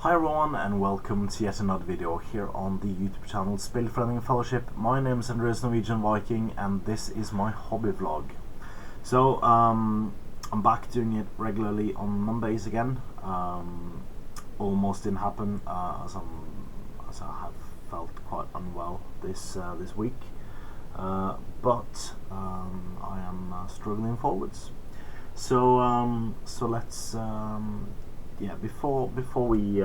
Hi everyone and welcome to yet another video here on the YouTube channel Spillforeningen Fellowship. My name is Andreas, Norwegian Viking, and this is my hobby vlog. So I'm back doing it regularly on Mondays again. Almost didn't happen as I have felt quite unwell this week, but I am struggling forwards. So let's before we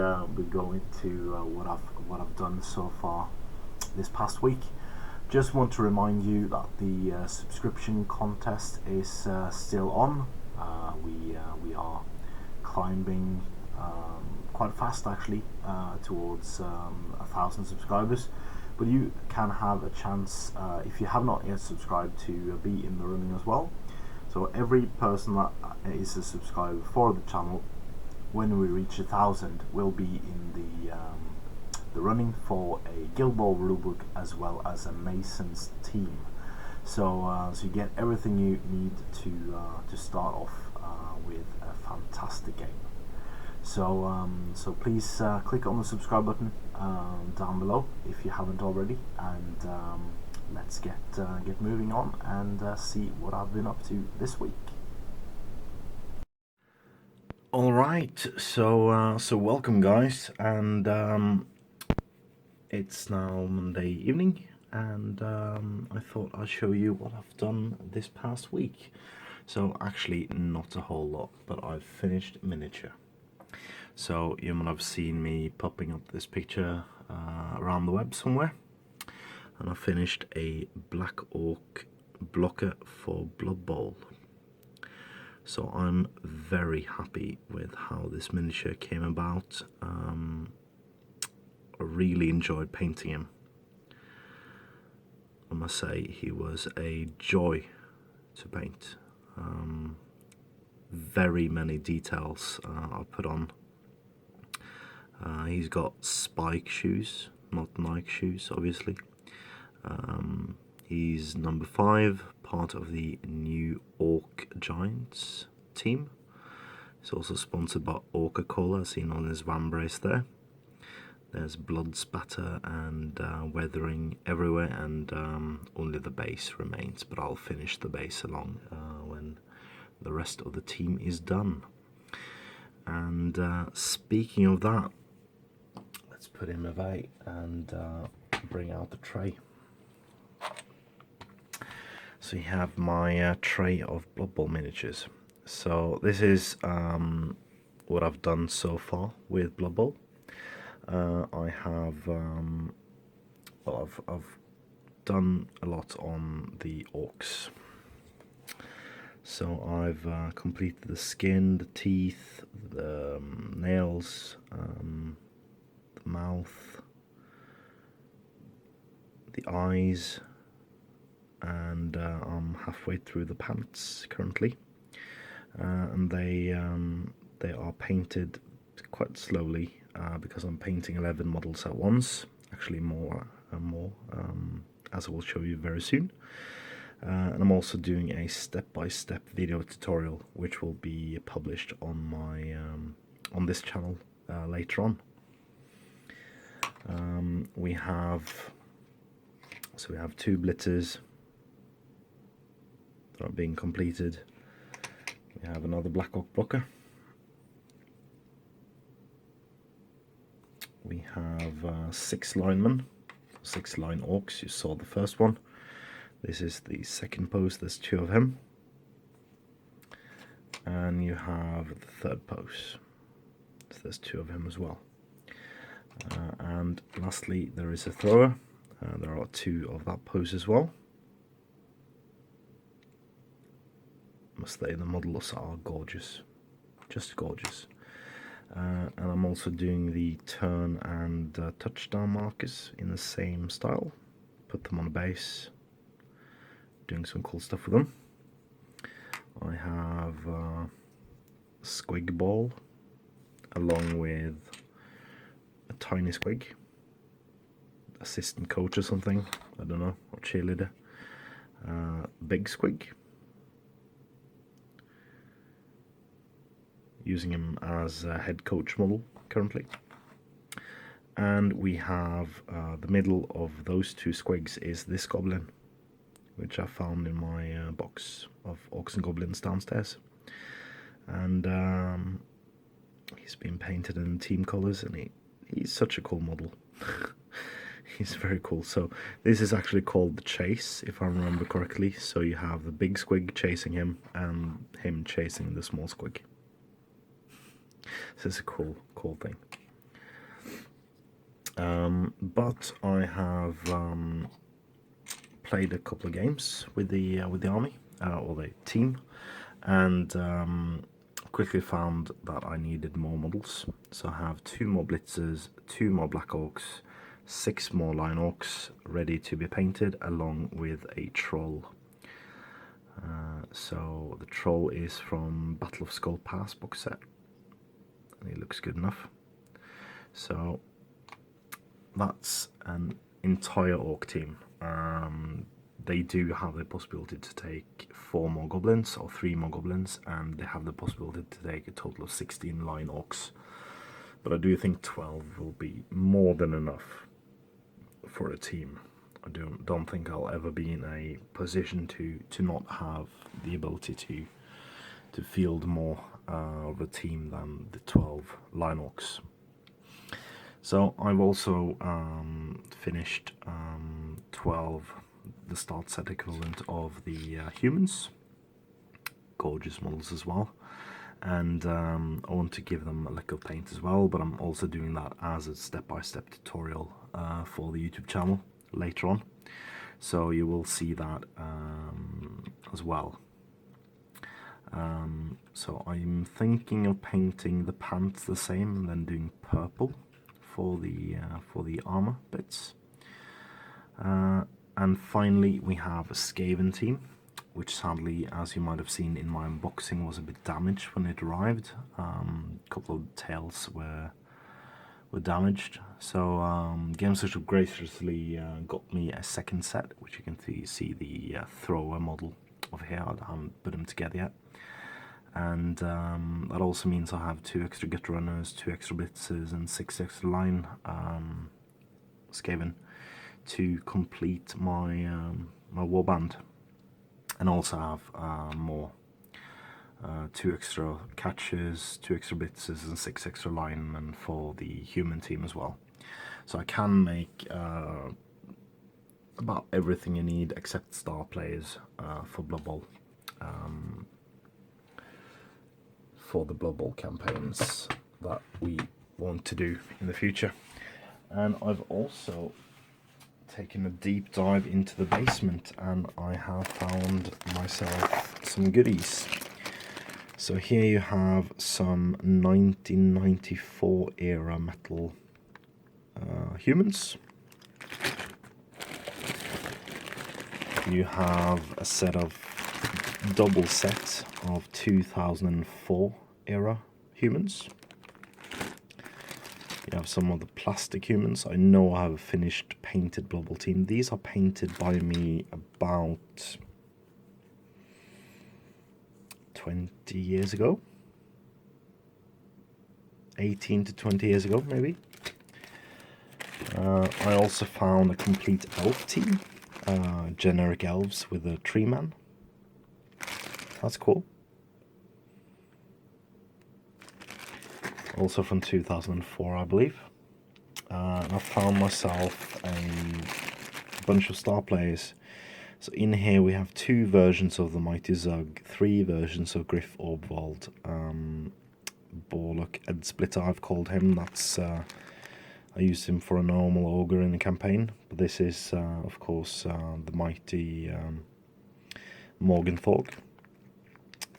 go into what I've done so far this past week, just want to remind you that the subscription contest is still on. We are climbing quite fast actually towards 1,000 subscribers, but you can have a chance if you have not yet subscribed to be in the running as well. So every person that is a subscriber for the channel, when we reach 1,000, will be in the running for a Guild Ball rulebook as well as a Masons team. So you get everything you need to start off with a fantastic game. So please click on the subscribe button down below if you haven't already, and let's get moving on and see what I've been up to this week. All right, so welcome guys, and it's now Monday evening, and I thought I'd show you what I've done this past week. So actually not a whole lot, but I've finished miniature. So you might have seen me popping up this picture around the web somewhere, and I finished a Black Orc blocker for Blood Bowl. So I'm very happy with how this miniature came about. I really enjoyed painting him. I must say he was a joy to paint. Very many details I put on. He's got spike shoes, not Nike shoes obviously. He's number 5, part of the new Orc Giants team. He's also sponsored by Coca-Cola, seen on his vambrace there. There's blood spatter and weathering everywhere, and only the base remains, but I'll finish the base along when the rest of the team is done. And speaking of that, let's put him away and bring out the tray. So you have my tray of Blood Bowl miniatures. So this is what I've done so far with Blood Bowl. I have I've done a lot on the orcs. So I've completed the skin, the teeth, the nails, the mouth, the eyes, and I'm halfway through the pants currently, and they are painted quite slowly because I'm painting 11 models at once, actually more and more, as I will show you very soon. And I'm also doing a step-by-step video tutorial which will be published on my on this channel later on. We have 2 blitzers that are being completed. We have another Black Orc blocker. We have 6 linemen, 6 line orcs. You saw the first one. This is the second post. There's 2 of him, and you have the third post. So there's 2 of him as well. And lastly, there is a thrower. There are 2 of that pose as well. Must say the models are gorgeous, just gorgeous. And I'm also doing the turn and touchdown markers in the same style. Put them on the base, doing some cool stuff with them. I have a squig ball along with a tiny squig, assistant coach or something, I don't know, or cheerleader. Big squig, using him as a head coach model currently. And we have the middle of those two squigs is this goblin, which I found in my box of orcs and goblins downstairs. And he's been painted in team colours, and he's such a cool model. He's very cool. So this is actually called the chase, if I remember correctly. So you have the big squig chasing him and him chasing the small squig. This is a cool thing. But I have played a couple of games with the army or the team, and quickly found that I needed more models. So I have 2 more blitzers, 2 more black orcs, 6 more line orcs ready to be painted, along with a troll. So the troll is from Battle of Skull Pass box set, and he looks good enough. So that's an entire orc team. They do have the possibility to take 4 more goblins or 3 more goblins, and they have the possibility to take a total of 16 line orcs. But I do think 12 will be more than enough for a team. I don't think I'll ever be in a position to not have the ability to field more of a team than the 12 line orcs. So I've also finished 12, the start set equivalent of the humans. Gorgeous models as well. And I want to give them a lick of paint as well, but I'm also doing that as a step-by-step tutorial for the YouTube channel later on. So you will see that as well. So I'm thinking of painting the pants the same and then doing purple for the armor bits. And finally we have a Skaven team, which sadly, as you might have seen in my unboxing, was a bit damaged when it arrived. A couple of tails were damaged. So Games Workshop graciously got me a second set, which you can see the thrower model of here. I haven't put them together yet. And that also means I have 2 extra gut runners, 2 extra blitzers, and 6 extra line Skaven to complete my my warband, and also have more 2 extra catchers, 2 extra blitzers, and 6 extra linemen for the human team as well. So I can make about everything you need except star players for Blood Bowl. For the Blood Bowl campaigns that we want to do in the future. And I've also taken a deep dive into the basement, and I have found myself some goodies. So here you have some 1994 era metal humans. You have a set of double set of 2004 era humans. You have some of the plastic humans. I know I have a finished painted Blood Bowl team. These are painted by me about 20 years ago. 18 to 20 years ago, maybe. I also found a complete elf team. Generic elves with a tree man. That's cool. Also from 2004, I believe. I found myself a bunch of star players. So in here we have 2 versions of the Mighty Zug, 3 versions of Griff Orbvald, Borlock Ed Splitter I've called him. That's I used him for a normal ogre in the campaign, but this is of course the mighty Morgenthorg.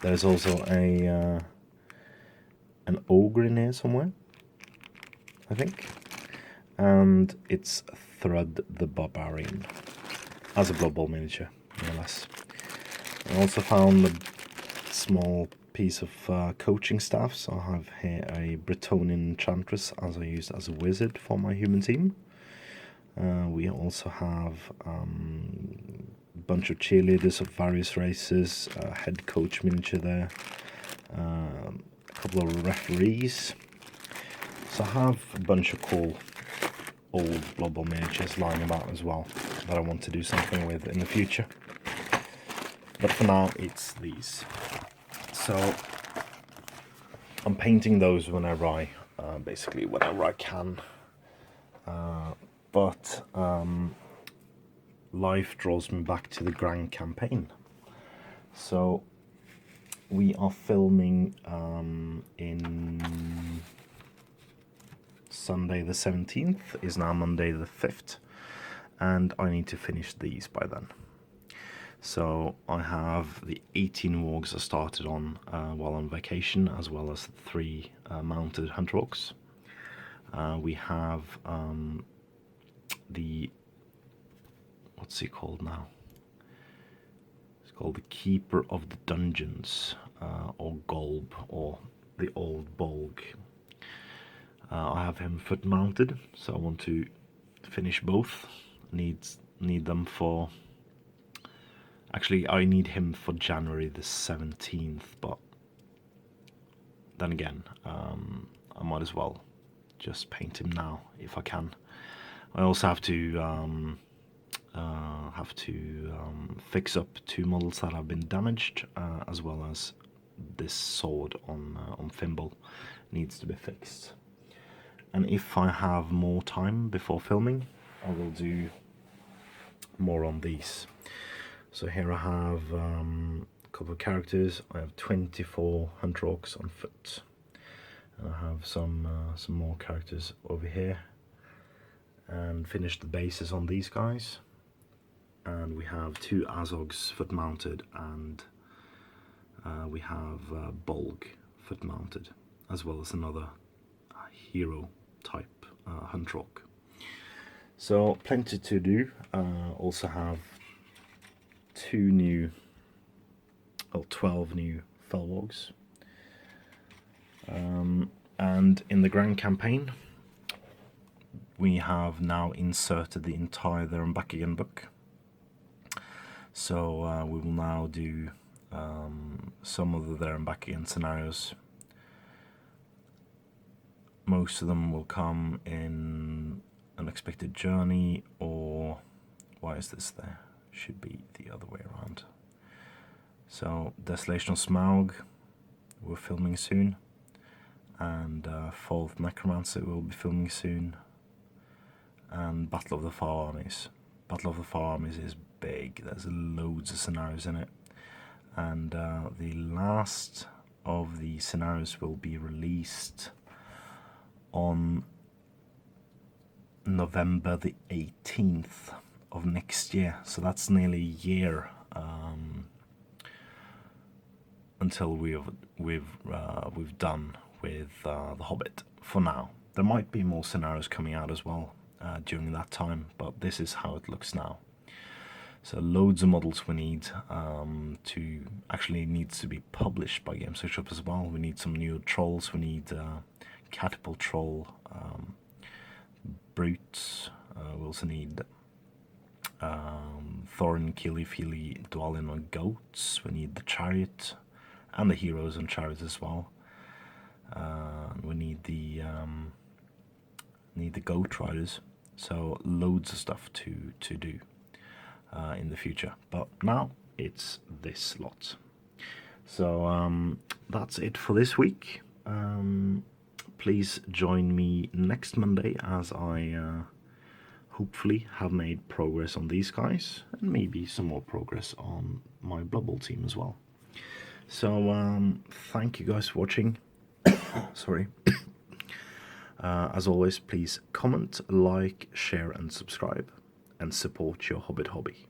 There's also an ogre in here somewhere, I think, and it's Thrud the Barbarian as a Blood Bowl miniature, more or less. I also found a small piece of coaching staff, so I have here a Bretonnian Enchantress as I used as a wizard for my human team. We also have a bunch of cheerleaders of various races, head coach miniature there, a couple of referees. So I have a bunch of cool old Blood Bowl miniatures lying about as well that I want to do something with in the future. But for now, it's these. So I'm painting those whenever I, basically whenever I can. But life draws me back to the Grand Campaign. So we are filming in Sunday the 17th, is now Monday the 5th, and I need to finish these by then. So I have the 18 wargs I started on while on vacation, as well as 3 mounted hunter orcs. We have the, what's he called now? It's called the Keeper of the Dungeons, or Golb, or the Old Bolg. I have him foot mounted, so I want to finish both. Need them for... Actually, I need him for January the 17th, but then again, I might as well just paint him now if I can. I also have to fix up 2 models that have been damaged, as well as this sword on Thimble needs to be fixed. And if I have more time before filming, I will do more on these. So here I have a couple of characters. I have 24 hunter orcs on foot. And I have some more characters over here. And finished the bases on these guys. And we have 2 Azogs foot mounted, and we have Bolg foot mounted, as well as another hero type hunter orc. So plenty to do. Also have 12 new Felwargs. And in the Grand Campaign, we have now inserted the entire There and Back Again book. So we will now do some of the There and Back Again scenarios. Most of them will come in Unexpected Journey, or why is this there? Should be the other way around. So Desolation of Smaug, we're filming soon, and Fourth Necromancer will be filming soon, and Battle of the Far Armies. Battle of the Far Armies is big. There's loads of scenarios in it, and the last of the scenarios will be released on November the 18th of next year. So that's nearly a year until we've done with The Hobbit. For now, there might be more scenarios coming out as well during that time, but this is how it looks now. So loads of models we need to actually needs to be published by Games Workshop as well. We need some new trolls. We need Catapult Troll, Brutes. We also need Thorin, Keely, Feely, Dwalin on Goats. We need the Chariot and the Heroes on Chariot as well. We need the Goat Riders. So loads of stuff to do in the future. But now it's this lot. So that's it for this week. Please join me next Monday as I hopefully have made progress on these guys, and maybe some more progress on my Blood Bowl team as well. So thank you guys for watching. Sorry. As always, please comment, like, share and subscribe, and support your Hobbit hobby.